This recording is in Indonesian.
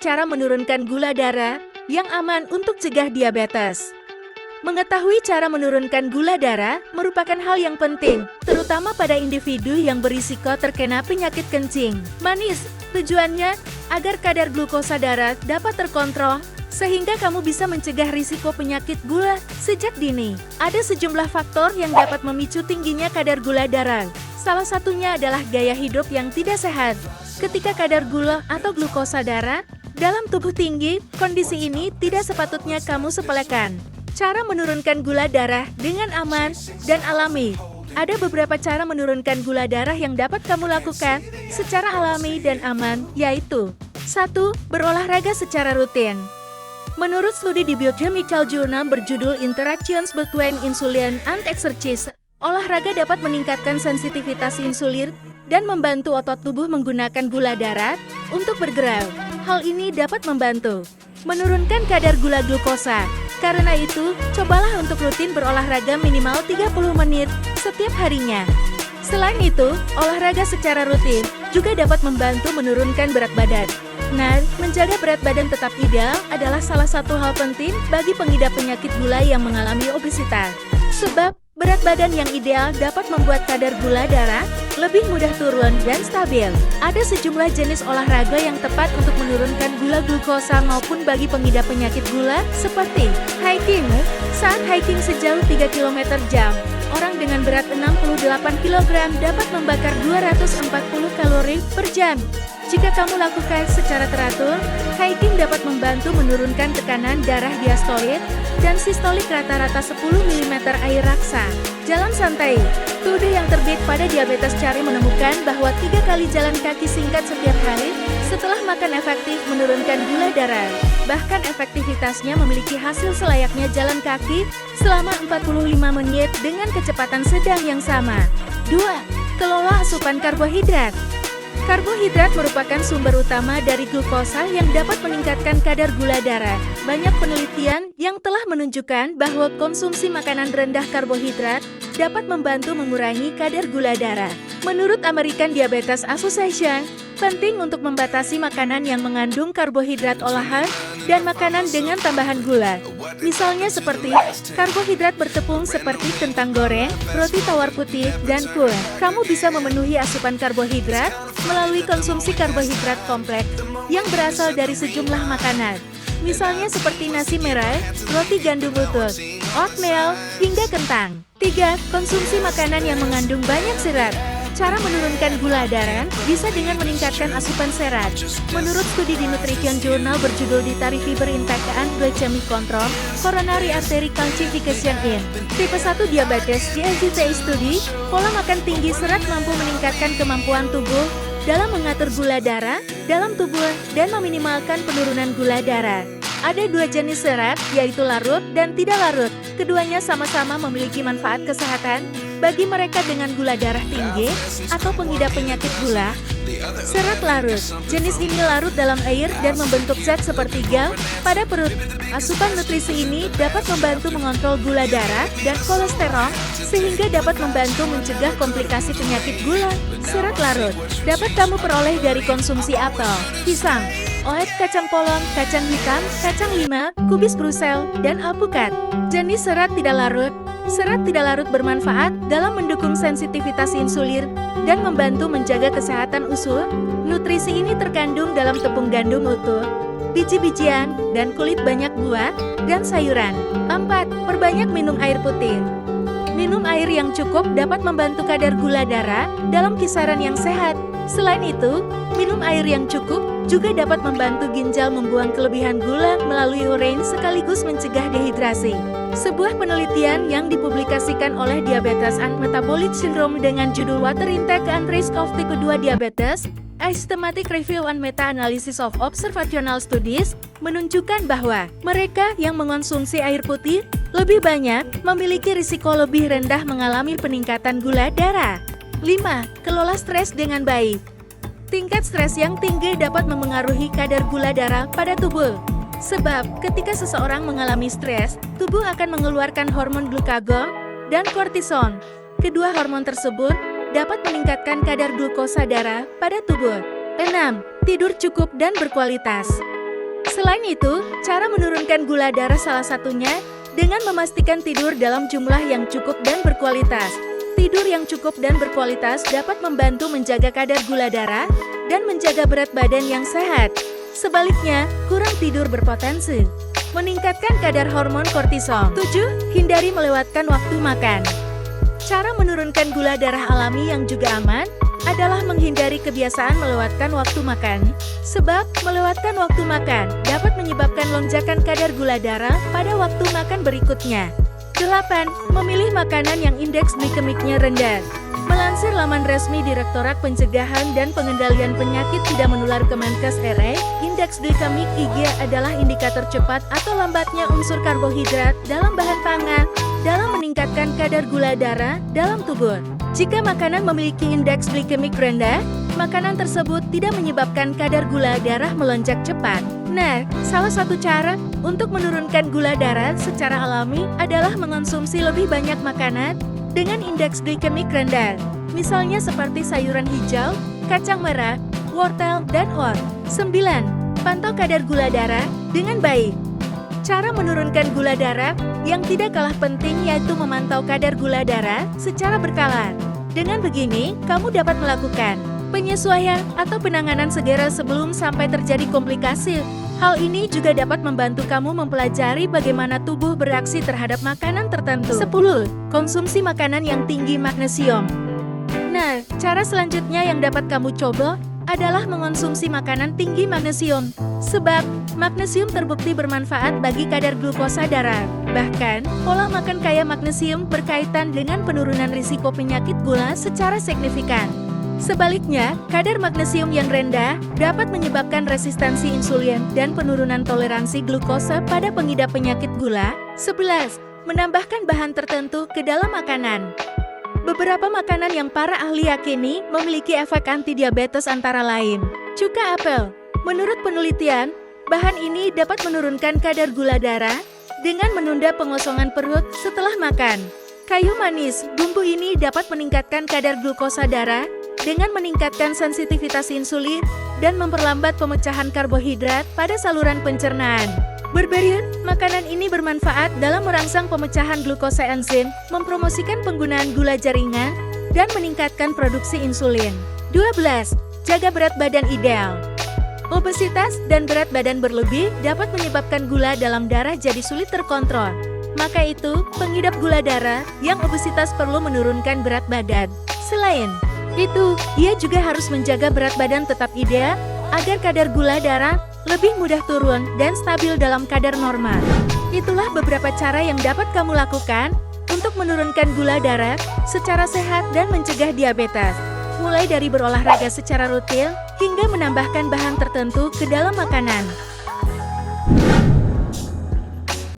cara menurunkan gula darah yang aman untuk cegah diabetes. Mengetahui cara menurunkan gula darah merupakan hal yang penting, terutama pada individu yang berisiko terkena penyakit kencing manis. Tujuannya agar kadar glukosa darah dapat terkontrol, sehingga kamu bisa mencegah risiko penyakit gula sejak dini. Ada sejumlah faktor yang dapat memicu tingginya kadar gula darah. Salah satunya adalah gaya hidup yang tidak sehat. Ketika kadar gula atau glukosa darah dalam tubuh tinggi, kondisi ini tidak sepatutnya kamu sepelekan. Cara menurunkan gula darah dengan aman dan alami. Ada beberapa cara menurunkan gula darah yang dapat kamu lakukan secara alami dan aman, yaitu 1. Berolahraga secara rutin. Menurut studi di Biochemical Journal berjudul Interactions Between Insulin and Exercise, olahraga dapat meningkatkan sensitivitas insulin dan membantu otot tubuh menggunakan gula darah untuk bergerak. Hal ini dapat membantu menurunkan kadar gula glukosa. Karena itu, cobalah untuk rutin berolahraga minimal 30 menit setiap harinya. Selain itu, olahraga secara rutin juga dapat membantu menurunkan berat badan. Nah, menjaga berat badan tetap ideal adalah salah satu hal penting bagi pengidap penyakit gula yang mengalami obesitas. Sebab, berat badan yang ideal dapat membuat kadar gula darah lebih mudah turun dan stabil. Ada sejumlah jenis olahraga yang tepat untuk menurunkan gula glukosa maupun bagi pengidap penyakit gula, seperti hiking. Saat hiking sejauh 3 km jam, orang dengan berat 68 kg dapat membakar 240 kalori per jam. Jika kamu lakukan secara teratur, hiking dapat membantu menurunkan tekanan darah diastolik dan sistolik rata-rata 10 mm air raksa. Jalan santai. Studi yang terbit pada Diabetes Cari menemukan bahwa 3 kali jalan kaki singkat setiap hari setelah makan efektif menurunkan gula darah. Bahkan efektivitasnya memiliki hasil selayaknya jalan kaki selama 45 menit dengan kecepatan sedang yang sama. 2. Kelola asupan karbohidrat. Karbohidrat merupakan sumber utama dari glukosa yang dapat meningkatkan kadar gula darah. Banyak penelitian yang telah menunjukkan bahwa konsumsi makanan rendah karbohidrat dapat membantu mengurangi kadar gula darah. Menurut American Diabetes Association, penting untuk membatasi makanan yang mengandung karbohidrat olahan dan makanan dengan tambahan gula. Misalnya seperti karbohidrat bertepung seperti kentang goreng, roti tawar putih, dan kue. Kamu bisa memenuhi asupan karbohidrat melalui konsumsi karbohidrat kompleks yang berasal dari sejumlah makanan. Misalnya seperti nasi merah, roti gandum utuh, oatmeal, hingga kentang. 3. Konsumsi makanan yang mengandung banyak serat. Cara menurunkan gula darah bisa dengan meningkatkan asupan serat. Menurut studi di Nutrition Journal berjudul Dietary Fiber Intake and Glycemic Control, Coronary Artery Calcification in Tipe 1 Diabetes GLGT Study, pola makan tinggi serat mampu meningkatkan kemampuan tubuh dalam mengatur gula darah dalam tubuh dan meminimalkan penurunan gula darah. Ada 2 jenis serat, yaitu larut dan tidak larut. Keduanya sama-sama memiliki manfaat kesehatan bagi mereka dengan gula darah tinggi atau pengidap penyakit gula. Serat larut, jenis ini larut dalam air dan membentuk zat seperti gel pada perut. Asupan nutrisi ini dapat membantu mengontrol gula darah dan kolesterol, sehingga dapat membantu mencegah komplikasi penyakit gula. Serat larut dapat kamu peroleh dari konsumsi apel, pisang, oat, kacang polong, kacang hitam, kacang lima, kubis Brussels, dan alpukat. Jenis serat tidak larut. Serat tidak larut bermanfaat dalam mendukung sensitivitas insulin dan membantu menjaga kesehatan usus. Nutrisi ini terkandung dalam tepung gandum utuh, biji-bijian, dan kulit banyak buah dan sayuran. 4. Perbanyak minum air putih. Minum air yang cukup dapat membantu kadar gula darah dalam kisaran yang sehat. Selain itu, minum air yang cukup juga dapat membantu ginjal membuang kelebihan gula melalui urin sekaligus mencegah dehidrasi. Sebuah penelitian yang dipublikasikan oleh Diabetes and Metabolic Syndrome dengan judul Water Intake and Risk of Type 2 Diabetes, A Systematic Review and Meta-Analysis of Observational Studies, menunjukkan bahwa mereka yang mengonsumsi air putih lebih banyak memiliki risiko lebih rendah mengalami peningkatan gula darah. 5. Kelola stres dengan baik. Tingkat stres yang tinggi dapat memengaruhi kadar gula darah pada tubuh. Sebab, ketika seseorang mengalami stres, tubuh akan mengeluarkan hormon glukagon dan kortison. Kedua hormon tersebut dapat meningkatkan kadar glukosa darah pada tubuh. 6. Tidur cukup dan berkualitas. Selain itu, cara menurunkan gula darah salah satunya dengan memastikan tidur dalam jumlah yang cukup dan berkualitas. Tidur yang cukup dan berkualitas dapat membantu menjaga kadar gula darah dan menjaga berat badan yang sehat. Sebaliknya, kurang tidur berpotensi meningkatkan kadar hormon kortisol. 7. Hindari melewatkan waktu makan. Cara menurunkan gula darah alami yang juga aman adalah menghindari kebiasaan melewatkan waktu makan. Sebab, melewatkan waktu makan dapat menyebabkan lonjakan kadar gula darah pada waktu makan berikutnya. 8. Memilih makanan yang indeks glikemiknya rendah. Melansir laman resmi Direktorat Pencegahan dan Pengendalian Penyakit Tidak Menular Kemenkes RI, indeks glikemik IG adalah indikator cepat atau lambatnya unsur karbohidrat dalam bahan pangan dalam meningkatkan kadar gula darah dalam tubuh. Jika makanan memiliki indeks glikemik rendah, makanan tersebut tidak menyebabkan kadar gula darah melonjak cepat. Nah, salah satu cara untuk menurunkan gula darah secara alami adalah mengonsumsi lebih banyak makanan dengan indeks glikemik rendah, misalnya seperti sayuran hijau, kacang merah, wortel, dan wol. 9. Pantau kadar gula darah dengan baik. Cara menurunkan gula darah yang tidak kalah penting yaitu memantau kadar gula darah secara berkala. Dengan begini, kamu dapat melakukan penyesuaian atau penanganan segera sebelum sampai terjadi komplikasi. Hal ini juga dapat membantu kamu mempelajari bagaimana tubuh bereaksi terhadap makanan tertentu. 10. Konsumsi makanan yang tinggi magnesium. Nah, cara selanjutnya yang dapat kamu coba adalah mengonsumsi makanan tinggi magnesium. Sebab, magnesium terbukti bermanfaat bagi kadar glukosa darah. Bahkan, pola makan kaya magnesium berkaitan dengan penurunan risiko penyakit gula secara signifikan. Sebaliknya, kadar magnesium yang rendah dapat menyebabkan resistensi insulin dan penurunan toleransi glukosa pada pengidap penyakit gula. 11. Menambahkan bahan tertentu ke dalam makanan. Beberapa makanan yang para ahli yakini memiliki efek anti-diabetes antara lain cuka apel. Menurut penelitian, bahan ini dapat menurunkan kadar gula darah dengan menunda pengosongan perut setelah makan. Kayu manis, bumbu ini dapat meningkatkan kadar glukosa darah dengan meningkatkan sensitivitas insulin dan memperlambat pemecahan karbohidrat pada saluran pencernaan. Berberry, makanan ini bermanfaat dalam merangsang pemecahan glukosa enzim, mempromosikan penggunaan gula jaringan, dan meningkatkan produksi insulin. 12. Jaga berat badan ideal. Obesitas dan berat badan berlebih dapat menyebabkan gula dalam darah jadi sulit terkontrol. Maka itu, pengidap gula darah yang obesitas perlu menurunkan berat badan. Selain itu, ia juga harus menjaga berat badan tetap ideal agar kadar gula darah lebih mudah turun dan stabil dalam kadar normal. Itulah beberapa cara yang dapat kamu lakukan untuk menurunkan gula darah secara sehat dan mencegah diabetes. Mulai dari berolahraga secara rutin hingga menambahkan bahan tertentu ke dalam makanan.